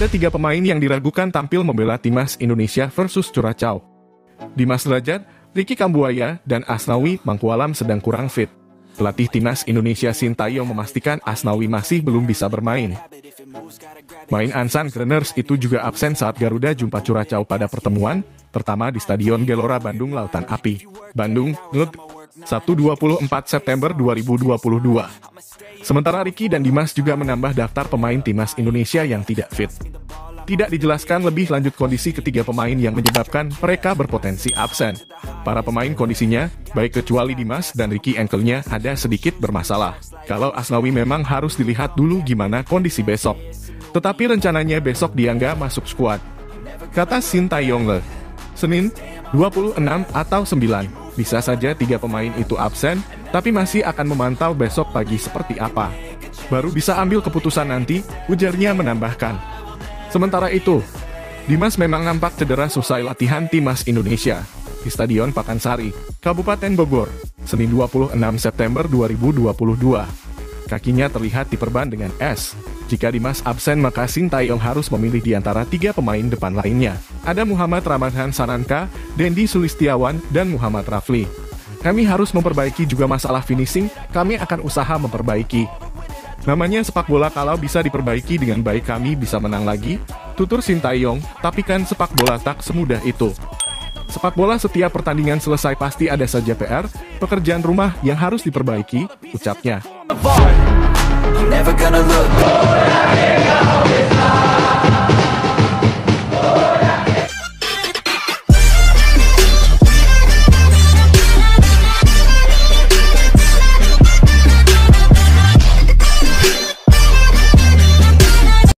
Ada 3 pemain yang diragukan tampil membela timnas Indonesia versus Curaçao. Dimas Derajat, Ricky Kambuaya, dan Asnawi Mangkualam sedang kurang fit. Pelatih timnas Indonesia Sintayong memastikan Asnawi masih belum bisa bermain. Main Ansan Greners itu juga absen saat Garuda jumpa Curaçao pada pertemuan pertama di Stadion Gelora Bandung Lautan Api, Bandung, Nut, Sabtu 24 September 2022. Sementara Ricky dan Dimas juga menambah daftar pemain timnas Indonesia yang tidak fit. Tidak dijelaskan lebih lanjut kondisi ketiga pemain yang menyebabkan mereka berpotensi absen. Para pemain kondisinya, baik kecuali Dimas dan Ricky ankle-nya ada sedikit bermasalah. Kalau Asnawi memang harus dilihat dulu gimana kondisi besok. Tetapi rencananya besok dianggap masuk skuad. Kata Sintayong, Senin, 26 atau 9, bisa saja 3 pemain itu absen, tapi masih akan memantau besok pagi seperti apa. Baru bisa ambil keputusan nanti, ujarnya menambahkan. Sementara itu, Dimas memang nampak cedera selesai latihan timnas Indonesia di Stadion Pakansari, Kabupaten Bogor, Senin 26 September 2022. Kakinya terlihat diperban dengan es. Jika Dimas absen maka Sintayong harus memilih di antara 3 pemain depan lainnya. Ada Muhammad Ramadhan Sananka, Dendi Sulistiawan, dan Muhammad Rafli. Kami harus memperbaiki juga masalah finishing, kami akan usaha memperbaiki. Namanya sepak bola, kalau bisa diperbaiki dengan baik kami bisa menang lagi, tutur Sintayong, tapi kan sepak bola tak semudah itu. Sepak bola setiap pertandingan selesai pasti ada saja PR, pekerjaan rumah yang harus diperbaiki, ucapnya.